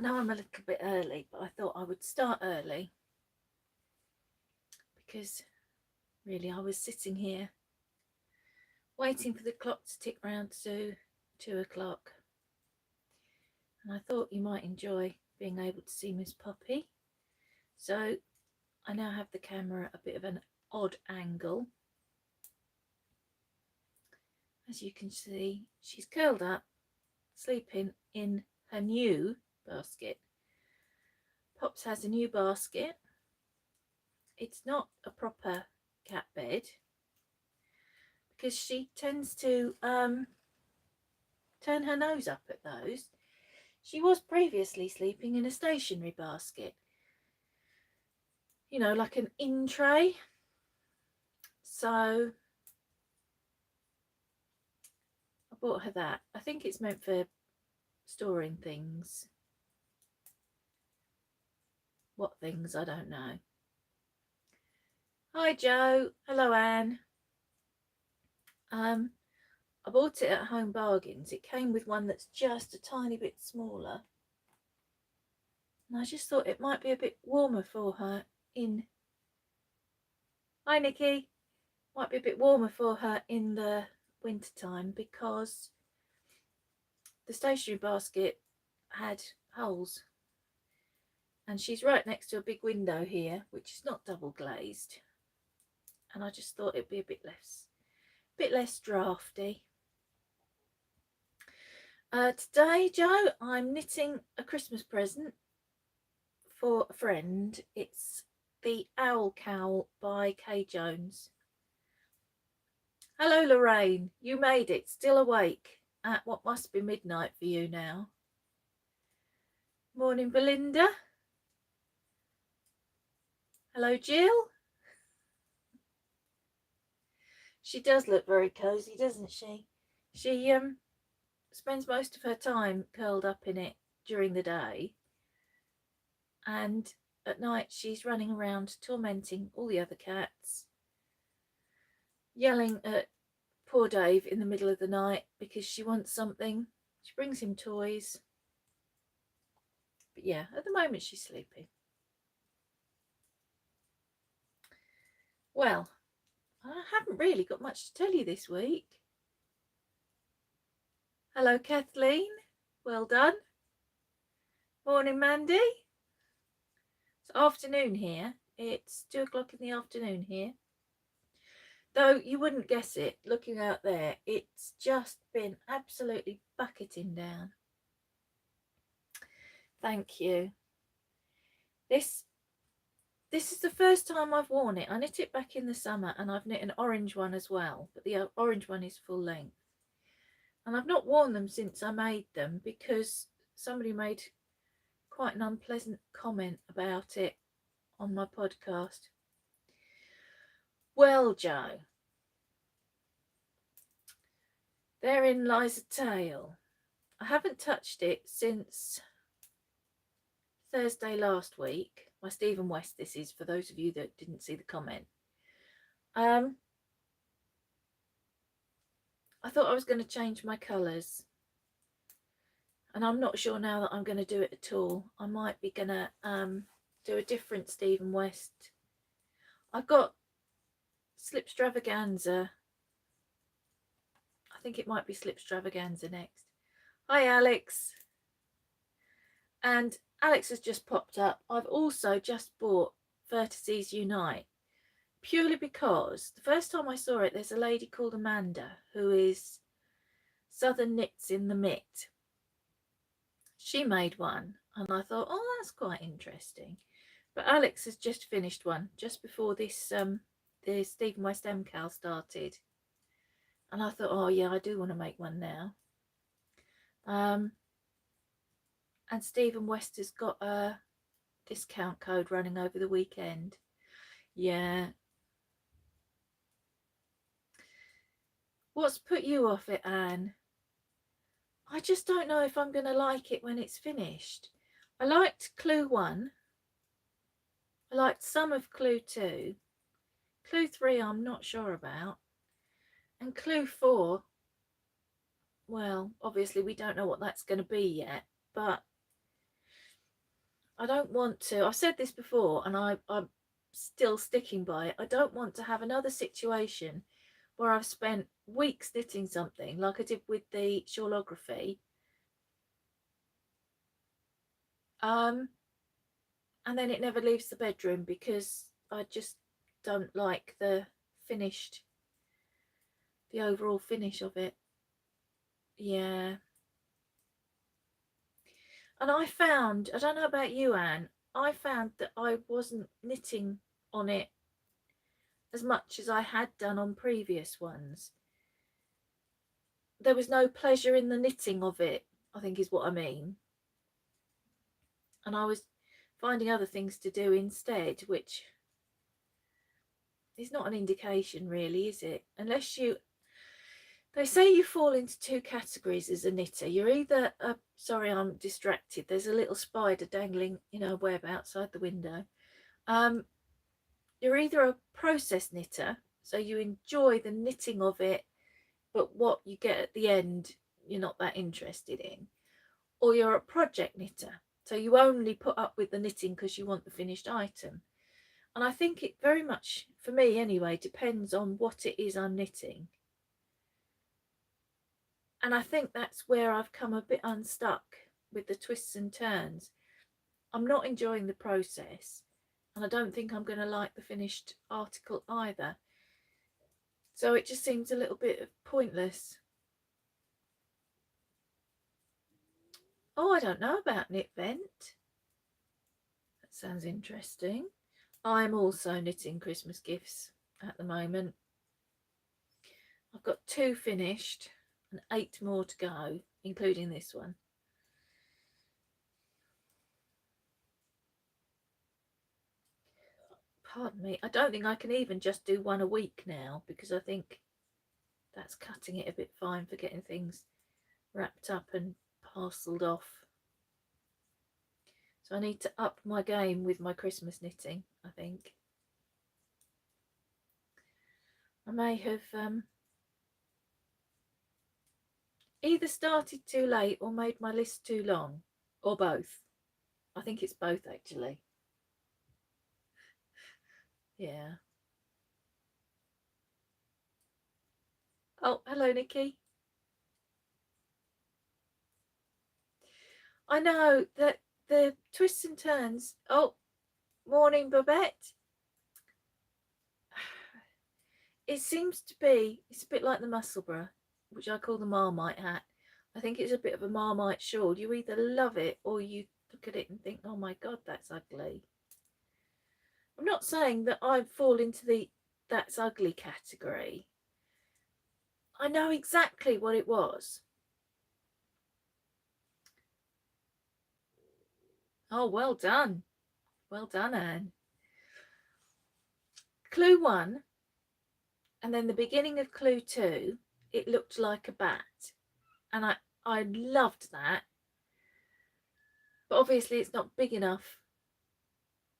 I know I'm a little bit early, but I thought I would start early because really I was sitting here waiting for the clock to tick round to 2 o'clock, and I thought you might enjoy being able to see Miss Poppy. So I now have the camera at a bit of an odd angle. As you can see, she's curled up, sleeping in her new basket. Pops has a new basket. It's not a proper cat bed because she tends to turn her nose up at those. She was previously sleeping in a stationary basket, you know, like an in tray. So I bought her that. I think it's meant for storing things. What things, I don't know. Hi Joe. Hello Anne. I bought it at Home Bargains. It came with one that's just a tiny bit smaller, and I just thought it might be a bit warmer for her in... Hi Nikki. Might be a bit warmer for her in the winter time because the stationary basket had holes, and she's right next to a big window here which is not double glazed, and I just thought it'd be a bit less drafty. Today, Joe, I'm knitting a Christmas present for a friend. It's the Owl Cowl by Kay Jones. Hello Lorraine, you made it, still awake at what must be midnight for you now. Morning Belinda. Hello Jill. She does look very cosy, doesn't she? She spends most of her time curled up in it during the day, and at night she's running around tormenting all the other cats, yelling at poor Dave in the middle of the night because she wants something. She brings him toys, but yeah, at the moment she's sleeping. Well, I haven't really got much to tell you this week. Hello Kathleen, well done. Morning Mandy. It's afternoon here. It's 2 o'clock in the afternoon here. Though you wouldn't guess it, looking out there, it's just been absolutely bucketing down. Thank you. This is the first time I've worn it. I knit it back in the summer, and I've knit an orange one as well, but the orange one is full length. And I've not worn them since I made them because somebody made quite an unpleasant comment about it on my podcast. Well, Joe, therein lies a tale. I haven't touched it since Thursday last week. My Stephen West, this is for those of you that didn't see the comment. I thought I was going to change my colours, and I'm not sure now that I'm going to do it at all. I might be going to do a different Stephen West. I've got Slipstravaganza. I think it might be Slipstravaganza next. Hi Alex. And Alex has just popped up. I've also just bought Vertices Unite, purely because the first time I saw it, there's a lady called Amanda who is Southern Knits in the Mitt. She made one, and I thought, oh, that's quite interesting. But Alex has just finished one just before this the Stephen West MCAL started, and I thought, oh yeah, I do want to make one now. And Stephen West has got a discount code running over the weekend. Yeah. What's put you off it, Anne? I just don't know if I'm going to like it when it's finished. I liked Clue 1. I liked some of Clue 2. Clue 3 I'm not sure about. And Clue 4, well, obviously we don't know what that's going to be yet, but I don't want to, I've said this before and I'm still sticking by it. I don't want to have another situation where I've spent weeks knitting something like I did with the shawlography. And then it never leaves the bedroom because I just don't like the overall finish of it. Yeah. And I don't know about you, Anne, I found that I wasn't knitting on it as much as I had done on previous ones. There was no pleasure in the knitting of it, I think is what I mean. And I was finding other things to do instead, which is not an indication really, is it? Unless they say you fall into two categories as a knitter. You're either sorry, I'm distracted. There's a little spider dangling in a web outside the window. You're either a process knitter, so you enjoy the knitting of it, but what you get at the end, you're not that interested in. Or you're a project knitter, so you only put up with the knitting because you want the finished item. And I think it very much, for me anyway, depends on what it is I'm knitting. And I think that's where I've come a bit unstuck with the twists and turns. I'm not enjoying the process, and I don't think I'm going to like the finished article either. So it just seems a little bit pointless. Oh, I don't know about Knit Vent. That sounds interesting. I'm also knitting Christmas gifts at the moment. I've got 2 finished and 8 more to go, including this one. Pardon me, I don't think I can even just do one a week now, because I think that's cutting it a bit fine for getting things wrapped up and parcelled off. So I need to up my game with my Christmas knitting, I think. I may have either started too late or made my list too long, or both. I think it's both, actually. Yeah. Oh, hello, Nikki. I know that the twists and turns. Oh, morning, Babette. It seems to be, it's a bit like the Musselburgh, which I call the Marmite hat. I think it's a bit of a Marmite shawl. You either love it or you look at it and think, oh my God, that's ugly. I'm not saying that I fall into the that's ugly category. I know exactly what it was. Oh, well done. Well done, Anne. Clue 1 and then the beginning of clue 2, it looked like a bat. And I loved that. But obviously it's not big enough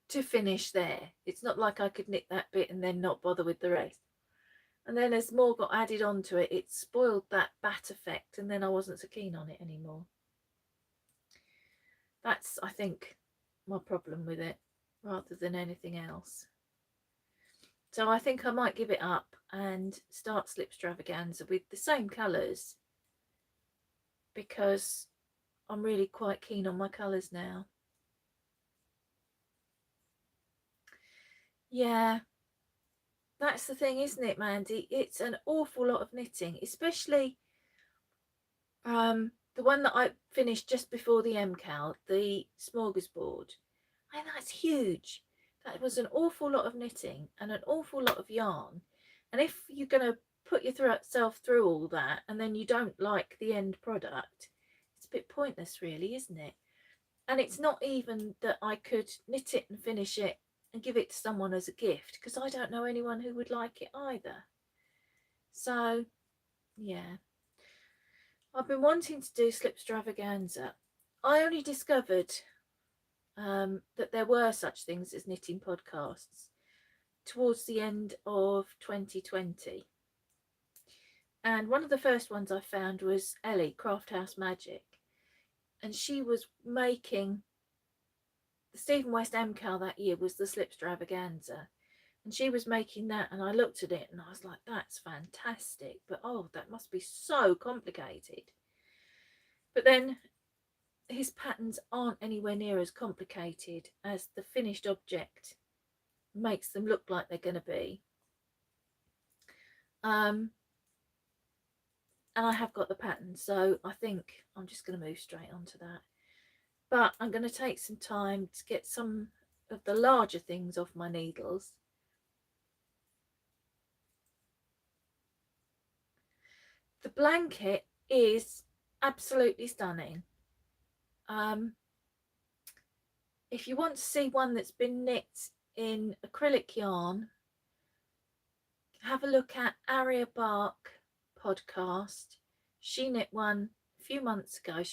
to finish there. It's not like I could knit that bit and then not bother with the rest. And then as more got added onto it, it spoiled that bat effect, and then I wasn't so keen on it anymore. That's, I think, my problem with it, rather than anything else. So I think I might give it up and start Slipstravaganza with the same colours, because I'm really quite keen on my colours now. Yeah, that's the thing, isn't it, Mandy? It's an awful lot of knitting, especially the one that I finished just before the MCAL, the smorgasbord. And that's huge. That was an awful lot of knitting and an awful lot of yarn. And if you're going to put yourself through all that and then you don't like the end product, it's a bit pointless really, isn't it? And it's not even that I could knit it and finish it and give it to someone as a gift, because I don't know anyone who would like it either. So, yeah. I've been wanting to do Slipstravaganza. I only discovered that there were such things as knitting podcasts towards the end of 2020. And one of the first ones I found was Ellie, Craft House Magic. And she was making the Stephen West MCAL that year was the Slipstravaganza, and she was making that, and I looked at it and I was like, that's fantastic, but oh, that must be so complicated. But then his patterns aren't anywhere near as complicated as the finished object makes them look like they're going to be. And I have got the pattern, so I think I'm just going to move straight onto that. But I'm going to take some time to get some of the larger things off my needles. The blanket is absolutely stunning. If you want to see one that's been knit in acrylic yarn, have a look at Aria Bark podcast. She knit one a few months ago.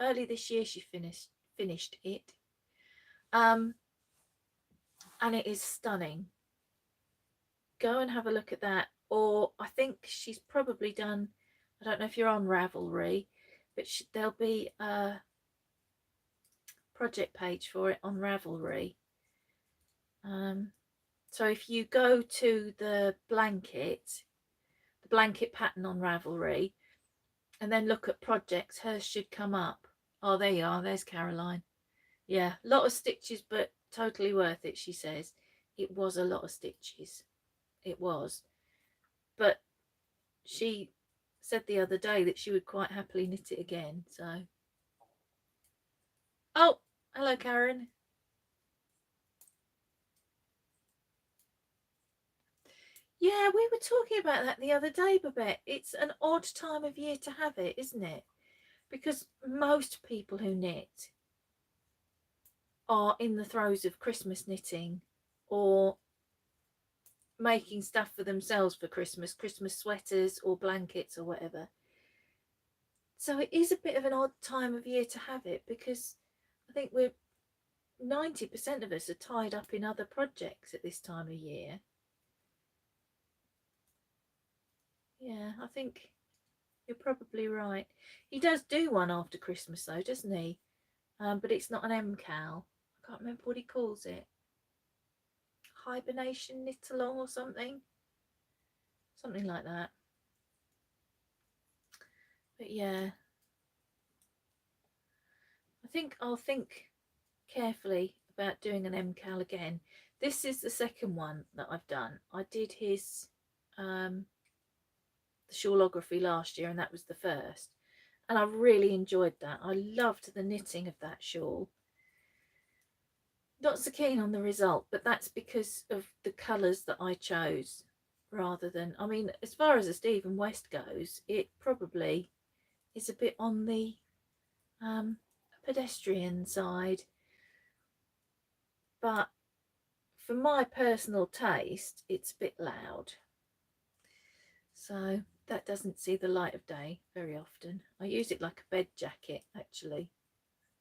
Early this year she finished it. And it is stunning. Go and have a look at that. Or I think she's probably done, I don't know if you're on Ravelry, but there'll be a project page for it on Ravelry. So if you go to the blanket pattern on Ravelry, and then look at projects, hers should come up. Oh, there you are. There's Caroline. Yeah, a lot of stitches, but totally worth it, she says. It was a lot of stitches. It was. But she said the other day that she would quite happily knit it again. So, oh, hello, Karen. Yeah, we were talking about that the other day, Babette. It's an odd time of year to have it, isn't it? Because most people who knit are in the throes of Christmas knitting or making stuff for themselves for Christmas sweaters or blankets or whatever. So it is a bit of an odd time of year to have it, because I think 90% of us are tied up in other projects at this time of year. Yeah, I think you're probably right. He does do one after Christmas though, doesn't he? But it's not an MCAL. I can't remember what he calls it. Hibernation knit along or something. Something like that. But yeah, I think I'll think carefully about doing an MCAL again. This is the second one that I've done. I did his the shawlography last year, and that was the first, and I really enjoyed that. I loved the knitting of that shawl. Not so keen on the result, but that's because of the colours that I chose rather than, I mean, as far as a Stephen West goes, it probably is a bit on the pedestrian side, but for my personal taste, it's a bit loud. So that doesn't see the light of day very often. I use it like a bed jacket, actually.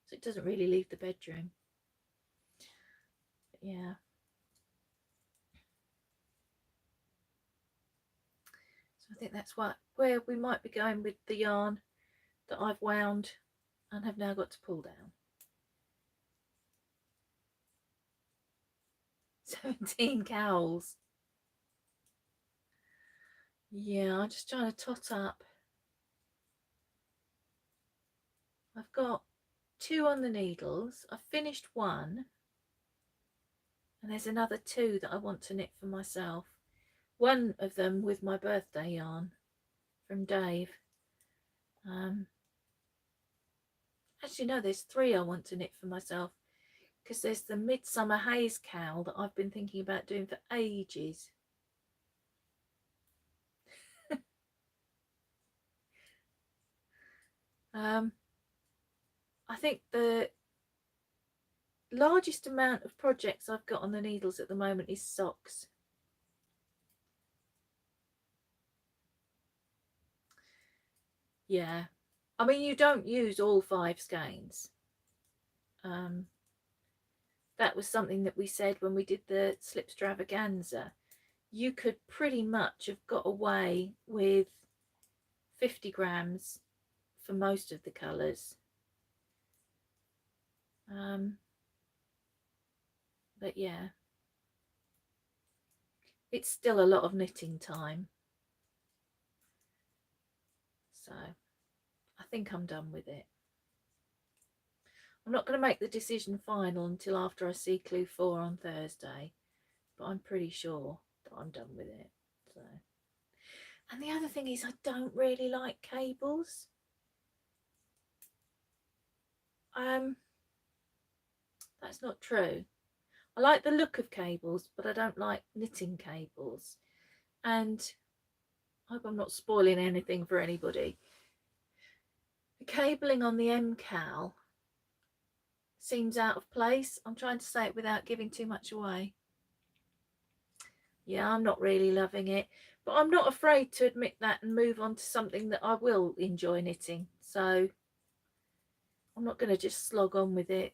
So it doesn't really leave the bedroom. But yeah. So I think that's where we might be going with the yarn that I've wound and have now got to pull down. 17 cowls. Yeah, I'm just trying to tot up. I've got 2 on the needles. I've finished 1. And there's another 2 that I want to knit for myself. One of them with my birthday yarn from Dave. Actually, no, there's 3 I want to knit for myself, because there's the Midsummer Haze cowl that I've been thinking about doing for ages. I think the largest amount of projects I've got on the needles at the moment is socks. Yeah, I mean, you don't use all 5 skeins. That was something that we said when we did the Slipstravaganza. You could pretty much have got away with 50 grams for most of the colours. But yeah, it's still a lot of knitting time. So I think I'm done with it. I'm not going to make the decision final until after I see Clue 4 on Thursday, but I'm pretty sure that I'm done with it. So, and the other thing is I don't really like cables. That's not true. I like the look of cables, but I don't like knitting cables. And I hope I'm not spoiling anything for anybody. The cabling on the MCAL seems out of place. I'm trying to say it without giving too much away. Yeah, I'm not really loving it, but I'm not afraid to admit that and move on to something that I will enjoy knitting. So I'm not going to just slog on with it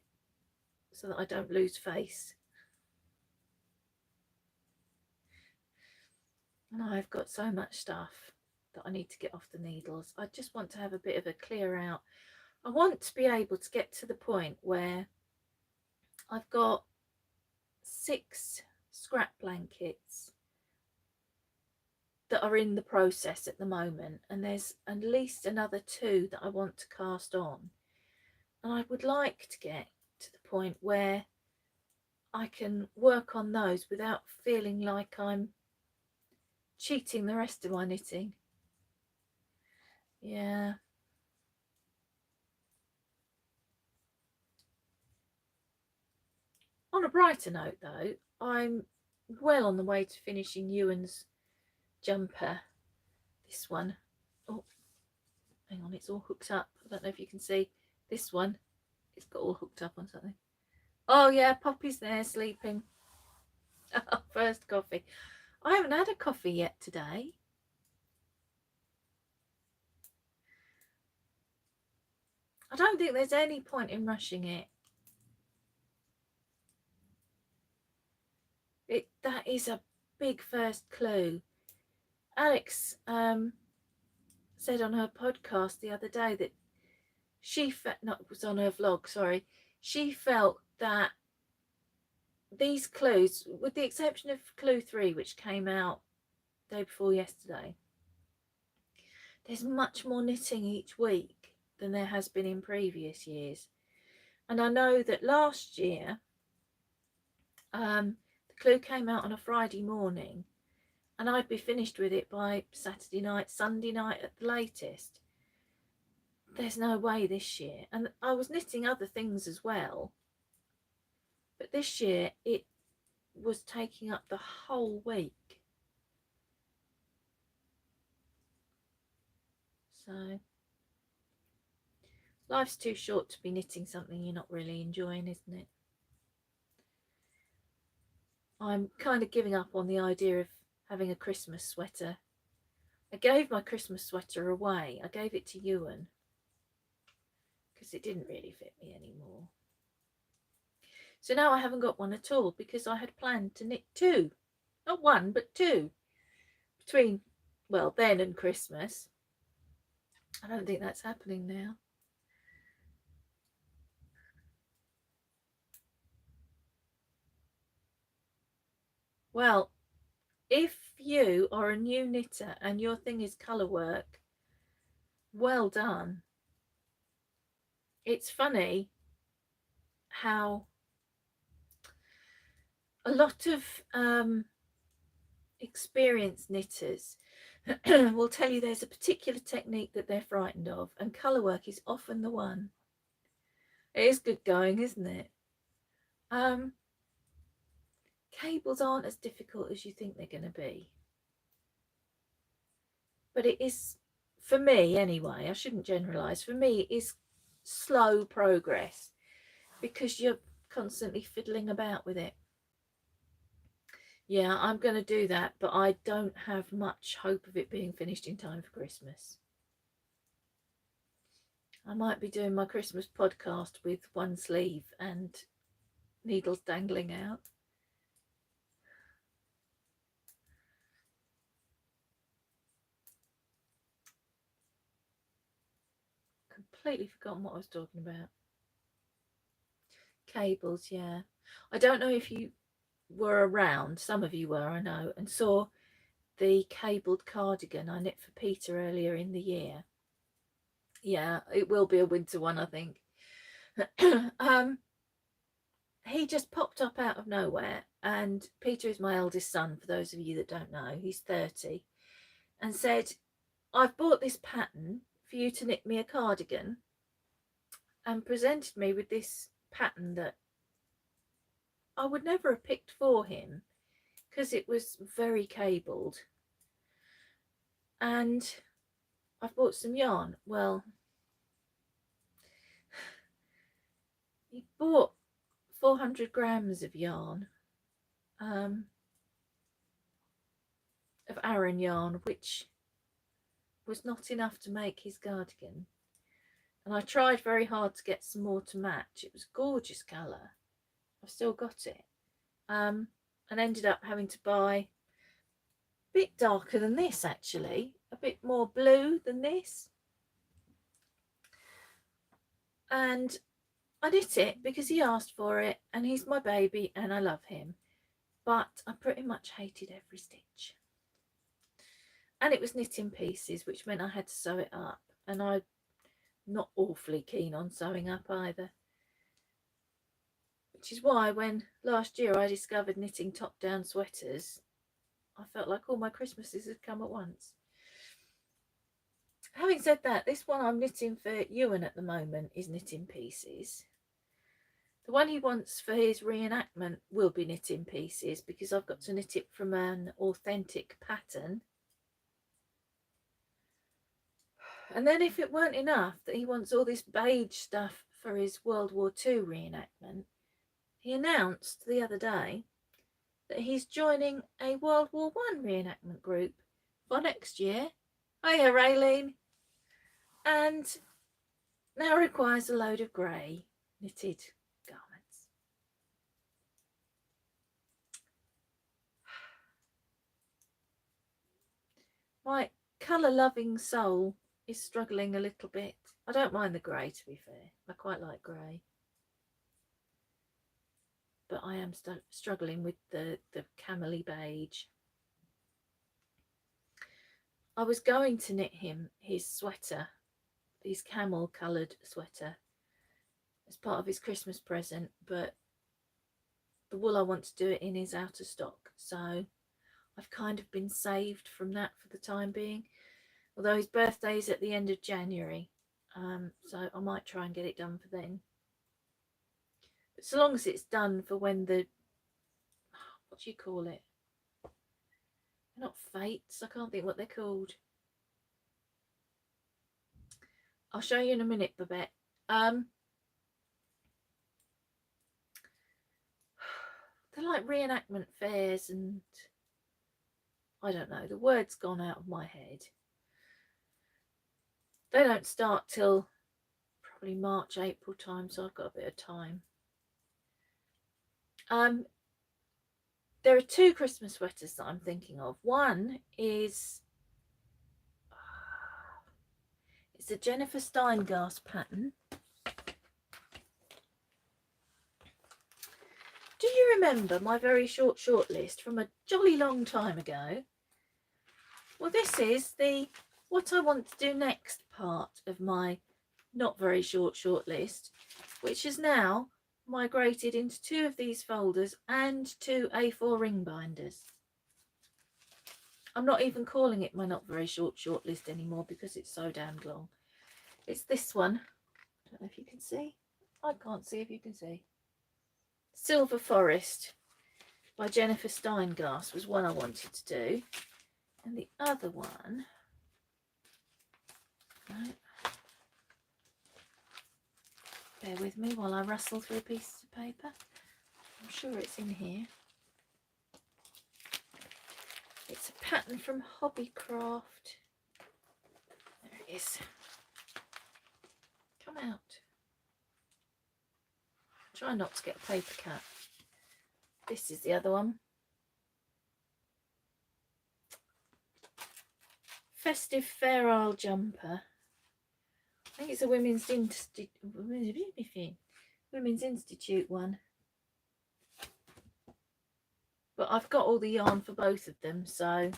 so that I don't lose face. And I've got so much stuff that I need to get off the needles. I just want to have a bit of a clear out. I want to be able to get to the point where I've got 6 scrap blankets that are in the process at the moment, and there's at least another 2 that I want to cast on, and I would like to get to the point where I can work on those without feeling like I'm cheating the rest of my knitting. Yeah. On a brighter note though, I'm well on the way to finishing Ewan's jumper. This one. Oh, hang on, it's all hooked up. I don't know if you can see this one. It's got all hooked up on something. Oh yeah, Poppy's there sleeping. First coffee. I haven't had a coffee yet today. I don't think there's any point in rushing it. That is a big first clue. Alex said on her podcast the other day that she felt, no, it was on her vlog, sorry, she felt that these clues, with the exception of clue 3, which came out day before yesterday, there's much more knitting each week than there has been in previous years. And I know that last year the clue came out on a Friday morning and I'd be finished with it by Saturday night, Sunday night at the latest. There's no way this year. And I was knitting other things as well, but this year it was taking up the whole week. So life's too short to be knitting something you're not really enjoying, isn't it? I'm kind of giving up on the idea of having a Christmas sweater. I gave my Christmas sweater away. I gave it to Ewan because it didn't really fit me anymore. So now I haven't got one at all because I had planned to knit 2. Not 1, but 2. Between, well, then and Christmas. I don't think that's happening now. Well, if you are a new knitter and your thing is colour work, well done. It's funny how a lot of experienced knitters will tell you there's a particular technique that they're frightened of, and colour work is often the one. It is good going, isn't it? Cables aren't as difficult as you think they're going to be. But it is, for me anyway, I shouldn't generalise, for me it is slow progress because you're constantly fiddling about with it. Yeah, I'm going to do that, but I don't have much hope of it being finished in time for Christmas. I might be doing my Christmas podcast with one sleeve and needles dangling out. Completely forgotten what I was talking about. cables, yeah. I don't know if you were around, some of you were, I know, and saw the cabled cardigan I knit for Peter earlier in the year. Yeah, it will be a winter one, I think. He just popped up out of nowhere, and Peter is my eldest son, for those of you that don't know. He's 30, and said, I've bought this pattern for you to knit me a cardigan, and presented me with this pattern that I would never have picked for him because it was very cabled. And I've bought some yarn. Well, he bought 400 grams of yarn, of Aran yarn, which was not enough to make his cardigan. And I tried very hard to get some more to match. It was a gorgeous colour. I've still got it. And ended up having to buy a bit darker than this, actually. A bit more blue than this. And I knit it because he asked for it, and he's my baby and I love him. But I pretty much hated every stitch. And it was knit in pieces, which meant I had to sew it up. And I'm not awfully keen on sewing up either. Which is why when last year I discovered knitting top-down sweaters, I felt like all my Christmases had come at once. Having said that, this one I'm knitting for Ewan at the moment is knit in pieces. The one he wants for his reenactment will be knit in pieces because I've got to knit it from an authentic pattern. And then if it weren't enough that he wants all this beige stuff for his World War II reenactment, he announced the other day that he's joining a World War I reenactment group for next year. Hiya, Raylene. And now requires a load of grey knitted garments. My colour-loving soul is struggling a little bit. I don't mind the grey, to be fair. I quite like grey. But I am struggling with the camely beige. I was going to knit him his sweater, his camel coloured sweater, as part of his Christmas present, but the wool I want to do it in is out of stock, so I've kind of been saved from that for the time being, although his birthday is at the end of January, so I might try and get it done for then. But so long as it's done for when the, what do you call it? They're not fates, I can't think what they're called. I'll show you in a minute, Babette. They're like reenactment fairs, and I don't know, the word's gone out of my head. They don't start till probably March, April time, so I've got a bit of time. There are two Christmas sweaters that I'm thinking of. One is it's a Jennifer Steingast pattern. Do you remember my very short list from a jolly long time ago? Well, this is the what I want to do next part of my not very short list, which is now migrated into two of these folders and two A4 ring binders. I'm not even calling it my not very short list anymore because it's so damned long. It's this one. I don't know if you can see. I can't see if you can see. Silver Forest by Jennifer Steingast was one I wanted to do. And the other one, right, bear with me while I rustle through pieces of paper. I'm sure it's in here. It's a pattern from Hobbycraft. There it is. Come out. Try not to get a paper cut. This is the other one. Festive Fair Isle jumper. I think it's a women's Women's Institute one. But I've got all the yarn for both of them, so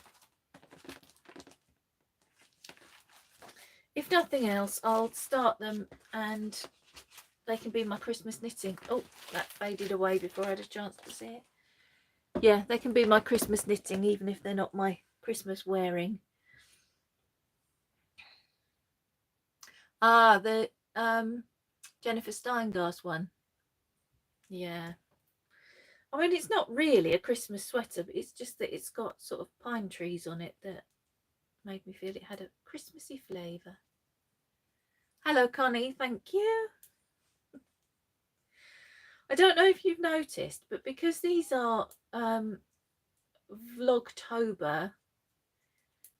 if nothing else, I'll start them and they can be my Christmas knitting. Oh, that faded away before I had a chance to see it. Yeah, they can be my Christmas knitting, even if they're not my Christmas wearing. Ah, the Jennifer Steinglass one. Yeah. I mean, it's not really a Christmas sweater, but it's just that it's got sort of pine trees on it that made me feel it had a Christmassy flavour. Hello, Connie. Thank you. I don't know if you've noticed, but because these are Vlogtober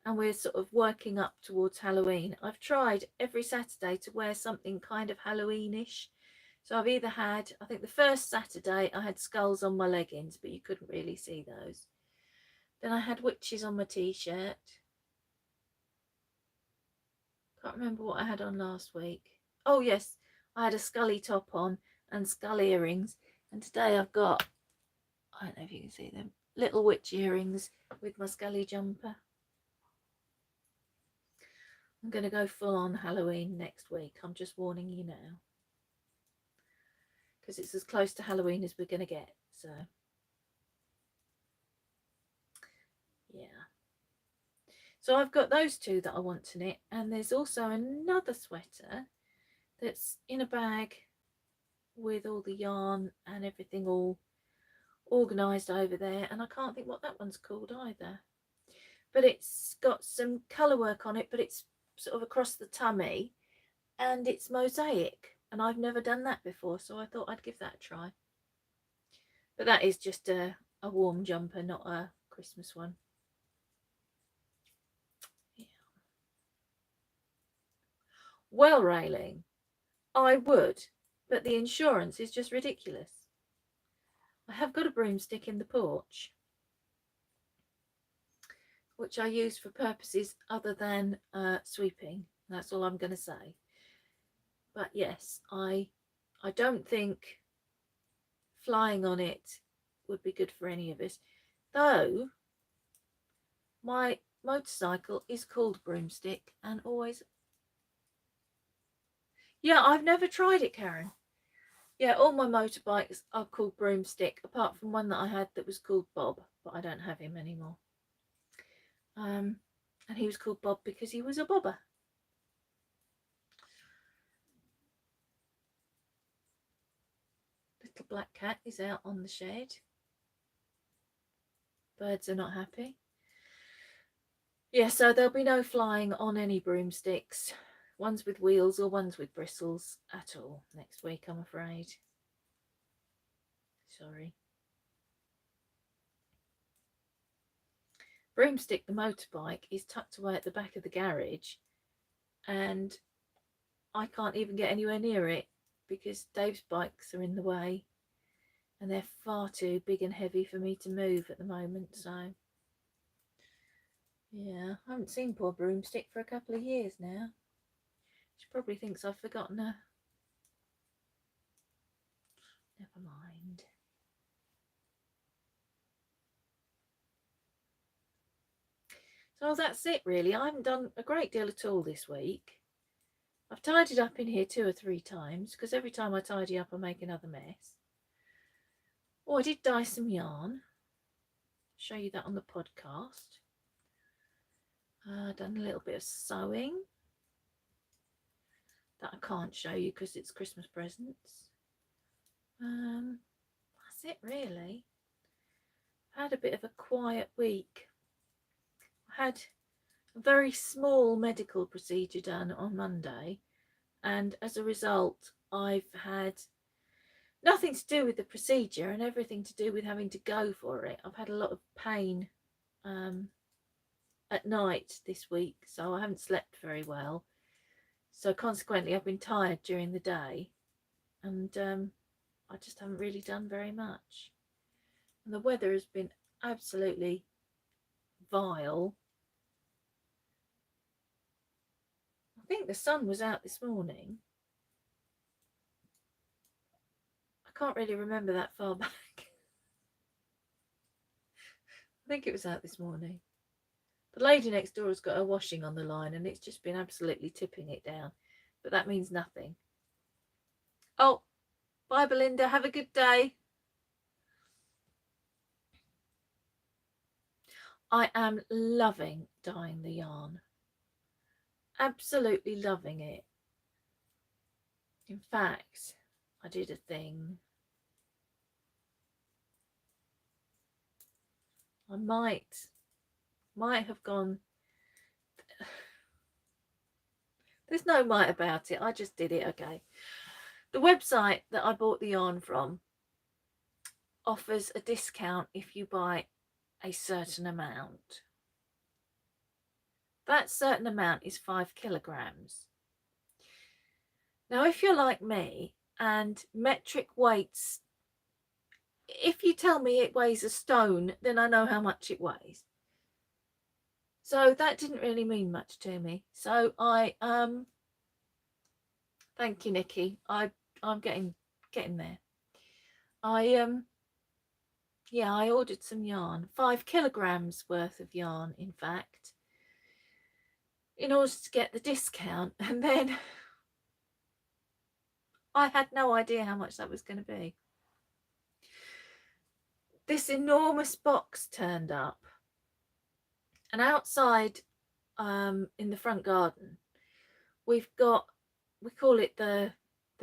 and we're sort of working up towards Halloween, I've tried every Saturday to wear something kind of Halloweenish. So I've either had, I think the first Saturday I had skulls on my leggings, but you couldn't really see those. Then I had witches on my t-shirt. Can't remember what I had on last week. Oh yes, I had a scully top on and skull earrings. And today I've got, I don't know if you can see them, little witch earrings with my scully jumper. I'm going to go full on Halloween next week. I'm just warning you now. Because it's as close to Halloween as we're going to get. So, yeah. So I've got those two that I want to knit. And there's also another sweater that's in a bag with all the yarn and everything all organised over there. And I can't think what that one's called either. But it's got some colour work on it, but it's sort of across the tummy. And it's mosaic. And I've never done that before, so I thought I'd give that a try. But that is just a warm jumper, not a Christmas one. Yeah. Well, railing, I would, but the insurance is just ridiculous. I have got a broomstick in the porch, which I use for purposes other than sweeping. That's all I'm going to say. But yes, I don't think flying on it would be good for any of us. Though my motorcycle is called Broomstick and always... Yeah, I've never tried it, Karen. Yeah, all my motorbikes are called Broomstick, apart from one that I had that was called Bob, but I don't have him anymore. And he was called Bob because he was a bobber. Little black cat is out on the shed. Birds are not happy. Yeah, so there'll be no flying on any broomsticks, ones with wheels or ones with bristles at all next week, I'm afraid. Sorry. Broomstick, the motorbike, is tucked away at the back of the garage, and I can't even get anywhere near it because Dave's bikes are in the way and they're far too big and heavy for me to move at the moment. So yeah, I haven't seen poor Broomstick for a couple of years now. She probably thinks I've forgotten her. Never mind. So that's it really. I haven't done a great deal at all this week. I've tidied up in here 2 or 3 times because every time I tidy up I make another mess. Oh, I did dye some yarn. Show you that on the podcast. Done a little bit of sewing. That I can't show you because it's Christmas presents. That's it really. I had a bit of a quiet week. I had a very small medical procedure done on Monday, and as a result I've had nothing to do with the procedure and everything to do with having to go for it. I've had a lot of pain at night this week, so I haven't slept very well. So consequently I've been tired during the day, and I just haven't really done very much. And the weather has been absolutely vile. I think the sun was out this morning. can't really remember that far back. I think it was out this morning. The lady next door has got her washing on the line and it's just been absolutely tipping it down. But that means nothing. Oh, bye Belinda. Have a good day. I am loving dyeing the yarn. Absolutely loving it. In fact, I did a thing. I might have gone. There's no might about it. I just did it. Okay. The website that I bought the yarn from offers a discount if you buy a certain amount. That certain amount is 5 kilograms. Now, if you're like me and metric weights, if you tell me it weighs a stone, then I know how much it weighs. So that didn't really mean much to me. So I thank you, Nikki. I'm getting there. Yeah, I ordered some yarn, 5 kilograms worth of yarn, in fact, in order to get the discount. And then I had no idea how much that was going to be. This enormous box turned up, and outside in the front garden, we've got, we call it the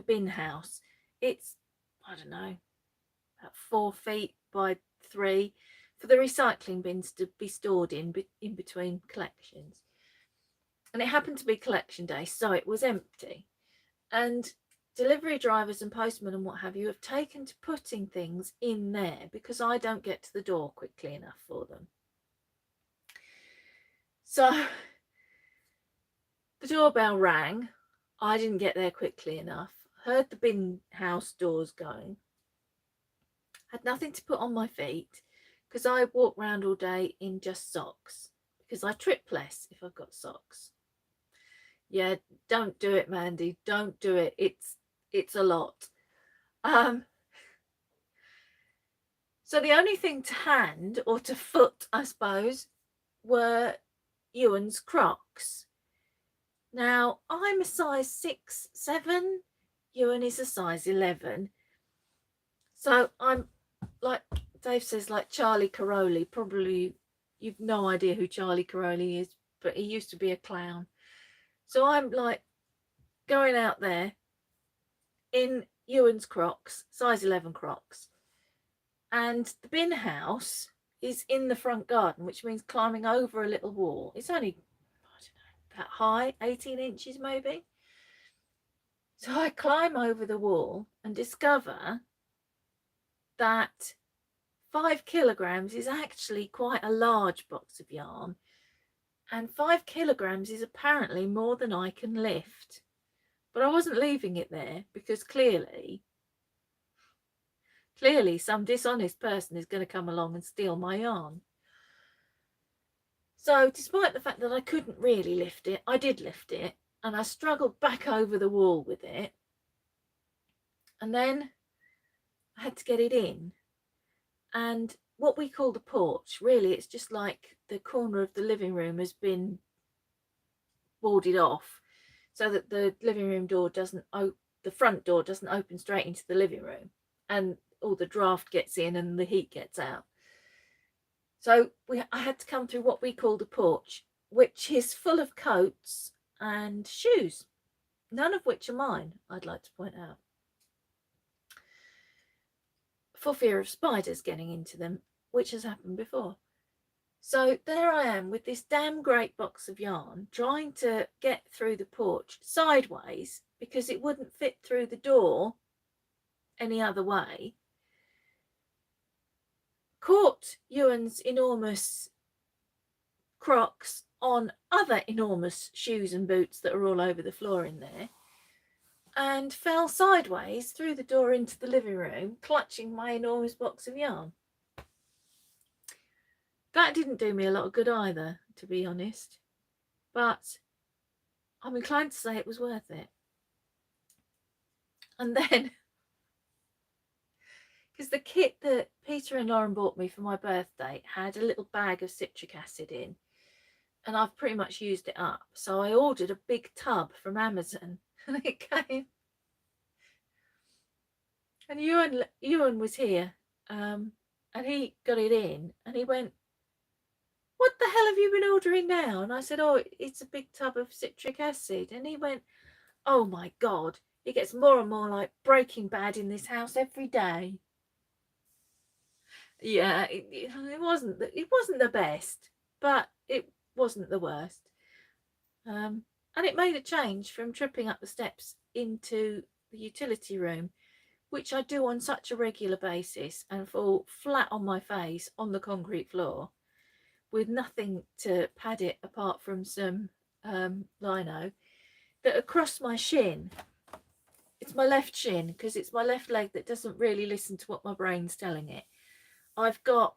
bin house. It's, I don't know, about 4 feet by 3 for the recycling bins to be stored in between collections. And it happened to be collection day, so it was empty. And delivery drivers and postmen and what have you have taken to putting things in there because I don't get to the door quickly enough for them. So the doorbell rang. I didn't get there quickly enough. Heard the bin house doors going. Had nothing to put on my feet because I walk around all day in just socks because I trip less if I've got socks. Yeah, don't do it, Mandy. Don't do it. It's a lot. So the only thing to hand, or to foot, I suppose, were Ewan's Crocs. Now, I'm a size 6, 7. Ewan is a size 11. So I'm, like Dave says, like Charlie Caroli. Probably you've no idea who Charlie Caroli is, but he used to be a clown. So I'm like going out there in Ewan's Crocs, size 11 Crocs. And the bin house is in the front garden, which means climbing over a little wall. It's only, I don't know, that high, 18 inches maybe. So I climb over the wall and discover that 5 kilograms is actually quite a large box of yarn. And 5 kilograms is apparently more than I can lift. But I wasn't leaving it there because clearly some dishonest person is going to come along and steal my yarn. So despite the fact that I couldn't really lift it, I did lift it, and I struggled back over the wall with it. And then I had to get it in. And what we call the porch, really, it's just like the corner of the living room has been boarded off so that the living room door doesn't open, the front door doesn't open straight into the living room, and all the draft gets in and the heat gets out. So I had to come through what we call the porch, which is full of coats and shoes, none of which are mine, I'd like to point out, for fear of spiders getting into them, which has happened before. So there I am with this damn great box of yarn, trying to get through the porch sideways because it wouldn't fit through the door any other way. Caught Ewan's enormous Crocs on other enormous shoes and boots that are all over the floor in there, and fell sideways through the door into the living room, clutching my enormous box of yarn. That didn't do me a lot of good either, to be honest, but I'm inclined to say it was worth it. And then because the kit that Peter and Lauren bought me for my birthday had a little bag of citric acid in, and I've pretty much used it up. So I ordered a big tub from Amazon, and it came. And Ewan was here, and he got it in, and he went, "What the hell have you been ordering now?" And I said, "Oh, it's a big tub of citric acid." And he went, "Oh my God, it gets more and more like Breaking Bad in this house every day." Yeah, it wasn't the best, but it wasn't the worst. And it made a change from tripping up the steps into the utility room, which I do on such a regular basis, and fall flat on my face on the concrete floor with nothing to pad it apart from some lino, that across my shin, it's my left shin, because it's my left leg that doesn't really listen to what my brain's telling it. I've got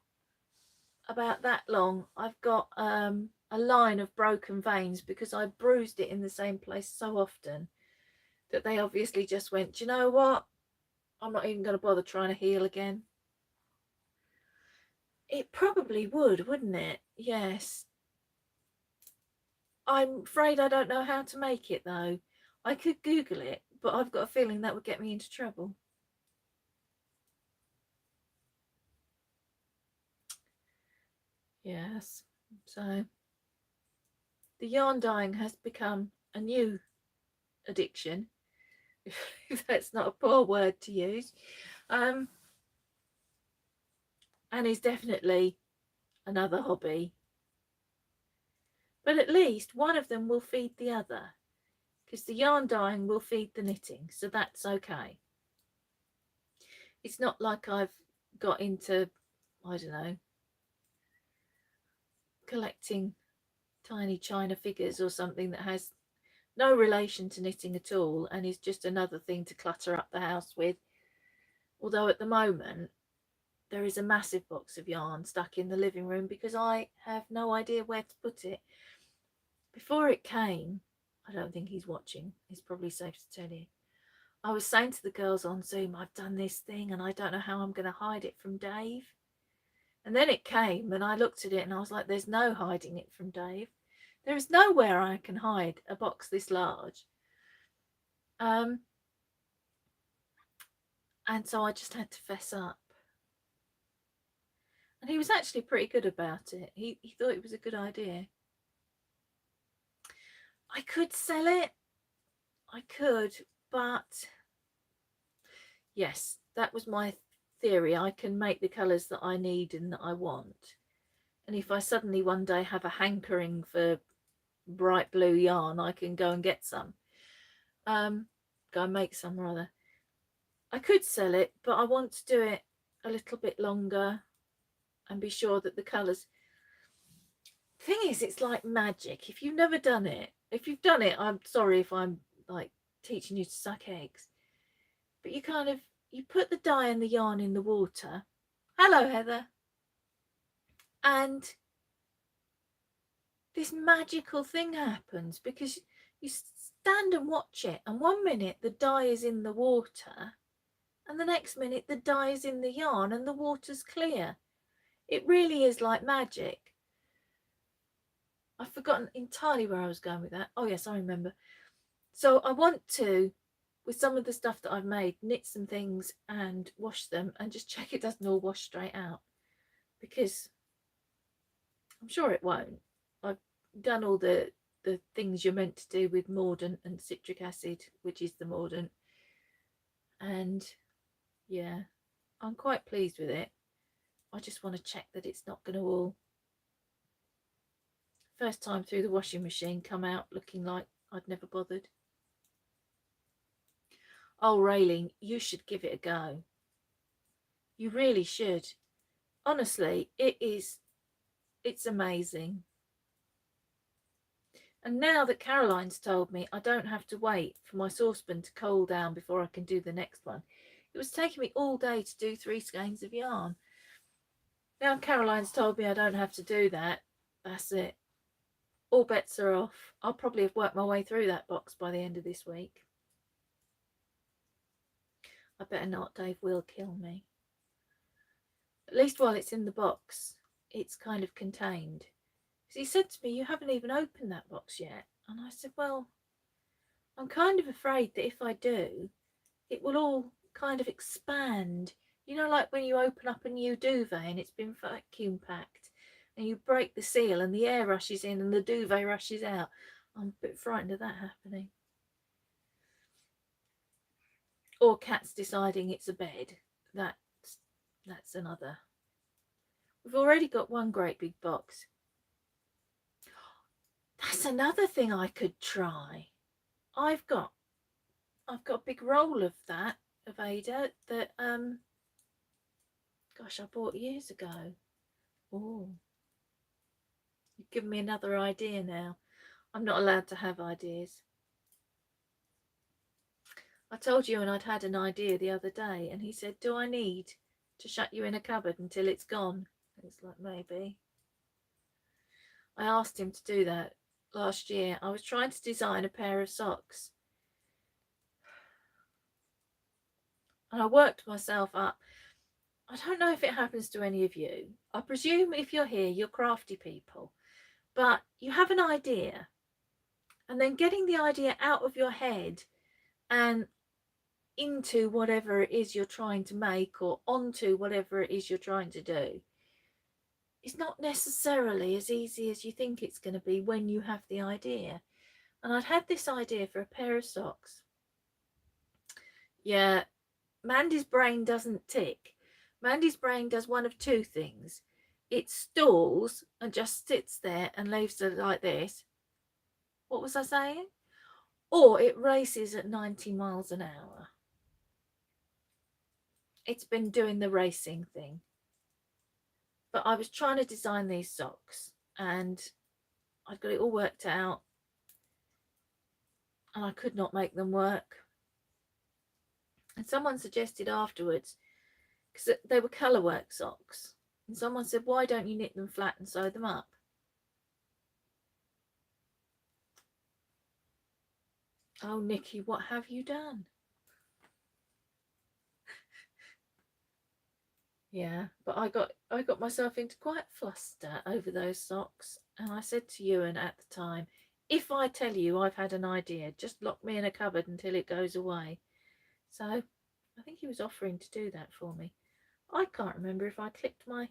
about that long, I've got a line of broken veins because I bruised it in the same place so often that they obviously just went, "Do you know what? I'm not even going to bother trying to heal again." It probably would, wouldn't it? Yes. I'm afraid I don't know how to make it, though. I could Google it, but I've got a feeling that would get me into trouble. Yes. So the yarn dyeing has become a new addiction, if that's not a poor word to use, and is definitely another hobby. But at least one of them will feed the other, because the yarn dyeing will feed the knitting, so that's okay. It's not like I've got into, I don't know, collecting tiny china figures or something that has no relation to knitting at all and is just another thing to clutter up the house with. Although at the moment there is a massive box of yarn stuck in the living room because I have no idea where to put it. Before it came, I don't think he's watching, it's probably safe to tell you, I was saying to the girls on Zoom, "I've done this thing and I don't know how I'm going to hide it from Dave." And then it came and I looked at it and I was like, there's no hiding it from Dave. There is nowhere I can hide a box this large. And so I just had to fess up. And he was actually pretty good about it. He thought it was a good idea. I could sell it. I could, but yes, that was my theory. I can make the colours that I need and that I want. And if I suddenly one day have a hankering for bright blue yarn, I can go and get some. Go and make some rather. I could sell it, but I want to do it a little bit longer and be sure that the colours. Thing is, it's like magic. If you've never done it, if you've done it, I'm sorry if I'm like teaching you to suck eggs, but you put the dye and the yarn in the water. Hello, Heather. And this magical thing happens because you stand and watch it, and one minute the dye is in the water and the next minute the dye is in the yarn and the water's clear. It really is like magic. I've forgotten entirely where I was going with that. Oh yes, I remember. So I want to, with some of the stuff that I've made, knit some things and wash them and just check it doesn't all wash straight out, because I'm sure it won't. I've done all the things you're meant to do with mordant and citric acid, which is the mordant, and yeah, I'm quite pleased with it. I just want to check that it's not going to all, first time through the washing machine, come out looking like I'd never bothered. Oh, Raylene, you should give it a go. You really should. Honestly, it's amazing. And now that Caroline's told me I don't have to wait for my saucepan to cool down before I can do the next one. It was taking me all day to do 3 skeins of yarn. Now Caroline's told me I don't have to do that. That's it. All bets are off. I'll probably have worked my way through that box by the end of this week. I better not, Dave will kill me. At least while it's in the box, it's kind of contained. Because he said to me, you haven't even opened that box yet. And I said, well, I'm kind of afraid that if I do, it will all kind of expand. You know, like when you open up a new duvet and it's been vacuum packed and you break the seal and the air rushes in and the duvet rushes out. I'm a bit frightened of that happening. Or cats deciding it's a bed. That's another. We've already got one great big box. That's another thing I could try. I've got a big roll of that, of Ada, that gosh, I bought years ago. Oh, you've given me another idea now. I'm not allowed to have ideas. I told you and I'd had an idea the other day, and he said, do I need to shut you in a cupboard until it's gone? It's like, maybe. I asked him to do that last year. I was trying to design a pair of socks. And I worked myself up. I don't know if it happens to any of you. I presume if you're here, you're crafty people. But you have an idea. And then getting the idea out of your head and into whatever it is you're trying to make, or onto whatever it is you're trying to do, is not necessarily as easy as you think it's going to be when you have the idea. And I'd had this idea for a pair of socks. Yeah, Mandy's brain doesn't tick. Mandy's brain does one of two things. It stalls and just sits there and leaves it like this. What was I saying? Or it races at 90 miles an hour. It's been doing the racing thing. But I was trying to design these socks and I'd got it all worked out and I could not make them work. And someone suggested afterwards, because they were colourwork socks, and someone said, why don't you knit them flat and sew them up? Oh, Nikki, what have you done? Yeah, but I got myself into quite a fluster over those socks, and I said to Ewan at the time, if I tell you I've had an idea, just lock me in a cupboard until it goes away. So I think he was offering to do that for me. I can't remember if I clicked my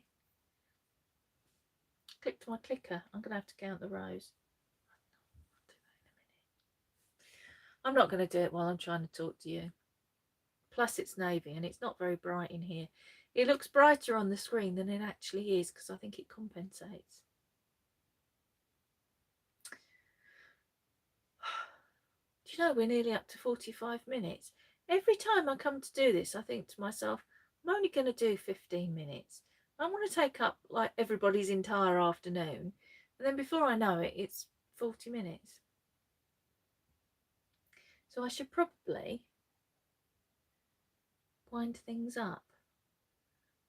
clicker. I'm going to have to count the rows. I'm not going to do it while I'm trying to talk to you. Plus it's navy and it's not very bright in here. It looks brighter on the screen than it actually is because I think it compensates. Do you know we're nearly up to 45 minutes? Every time I come to do this, I think to myself, I'm only going to do 15 minutes. I want to take up like everybody's entire afternoon. And then before I know it, it's 40 minutes. So I should probably wind things up.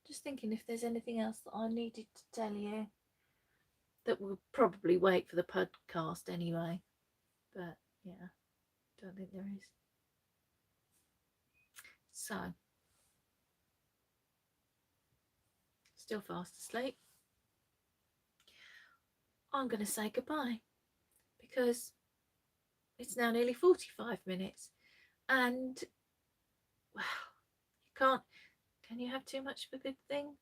Just thinking if there's anything else that I needed to tell you that will probably wait for the podcast anyway. But yeah, don't think there is. So, still fast asleep. I'm going to say goodbye because it's now nearly 45 minutes and, well, can you have too much of a good thing?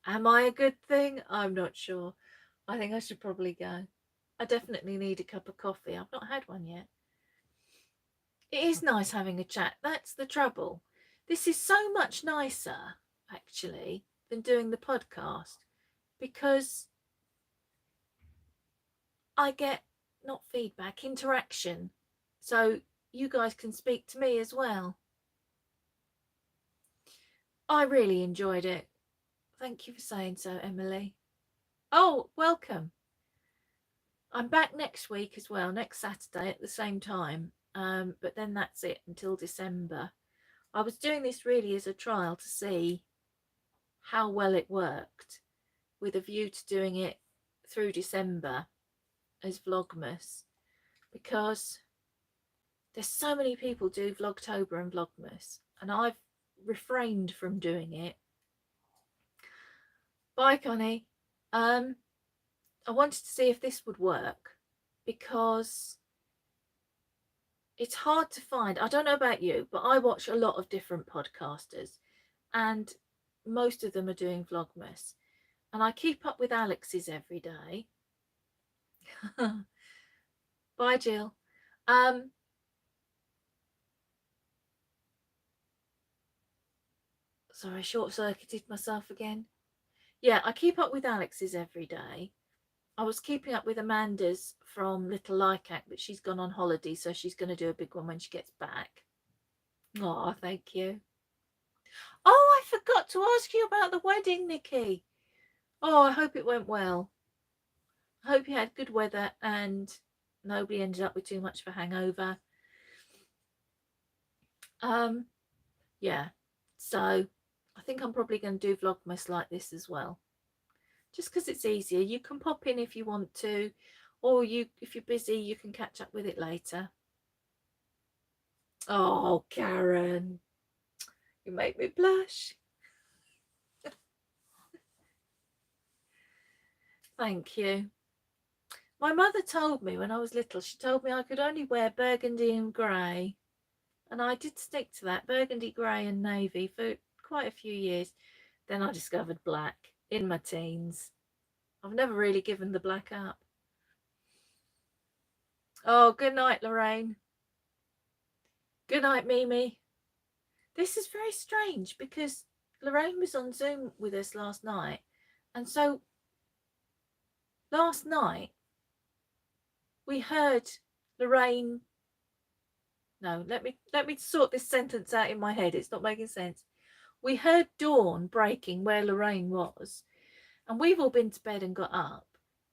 Am I a good thing? I'm not sure. I think I should probably go. I definitely need a cup of coffee. I've not had one yet. It is nice having a chat. That's the trouble. This is so much nicer, actually, than doing the podcast because I get not feedback, interaction. So you guys can speak to me as well. I really enjoyed it. Thank you for saying so, Emily. Oh, welcome. I'm back next week as well, next Saturday at the same time. But then that's it until December. I was doing this really as a trial to see how well it worked, with a view to doing it through December as Vlogmas, because there's so many people do Vlogtober and Vlogmas, and I've refrained from doing it Bye, Connie. I wanted to see if this would work because it's hard to find. I don't know about you, but I watch a lot of different podcasters and most of them are doing Vlogmas. And I keep up with Alex's every day. Bye, Jill. Sorry, short-circuited myself again. Yeah, I keep up with Alex's every day. I was keeping up with Amanda's from Little Lycac, but she's gone on holiday, so she's going to do a big one when she gets back. Oh, thank you. Oh, I forgot to ask you about the wedding, Nikki. Oh, I hope it went well. I hope you had good weather and nobody ended up with too much of a hangover. Yeah, so I think I'm probably going to do Vlogmas like this as well. Just because it's easier. You can pop in if you want to, or if you're busy, you can catch up with it later. Oh, Karen, you make me blush. Thank you. My mother told me when I was little, she told me I could only wear burgundy and grey. And I did stick to that, burgundy, grey and navy, for quite a few years. Then I discovered black in my teens. I've never really given the black up. Oh, good night, Lorraine. Good night, Mimi. This is very strange because Lorraine was on Zoom with us last night. And so last night we heard Lorraine. No, let me sort this sentence out in my head. It's not making sense. We heard dawn breaking where Lorraine was, and we've all been to bed and got up.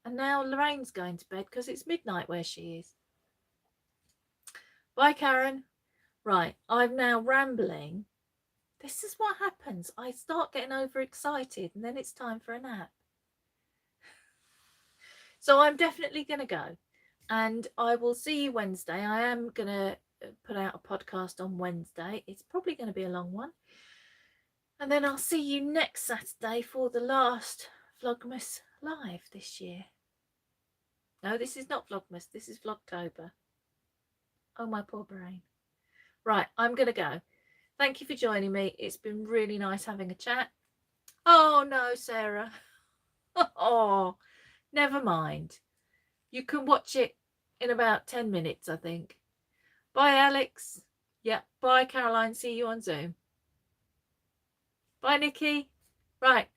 And now Lorraine's going to bed because it's midnight where she is. Bye, Karen. Right, I'm now rambling. This is what happens. I start getting overexcited and then it's time for a nap. So I'm definitely going to go. And I will see you Wednesday. I am going to put out a podcast on Wednesday. It's probably going to be a long one. And then I'll see you next Saturday for the last Vlogmas live this year. No, this is not Vlogmas. This is Vlogtober. Oh, my poor brain. Right, I'm going to go. Thank you for joining me. It's been really nice having a chat. Oh, no, Sarah. Oh, never mind. You can watch it in about 10 minutes, I think. Bye, Alex. Yeah, bye, Caroline. See you on Zoom. Bye, Nikki. Right.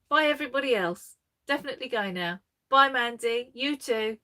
Bye, everybody else. Definitely go now. Bye, Mandy. You too.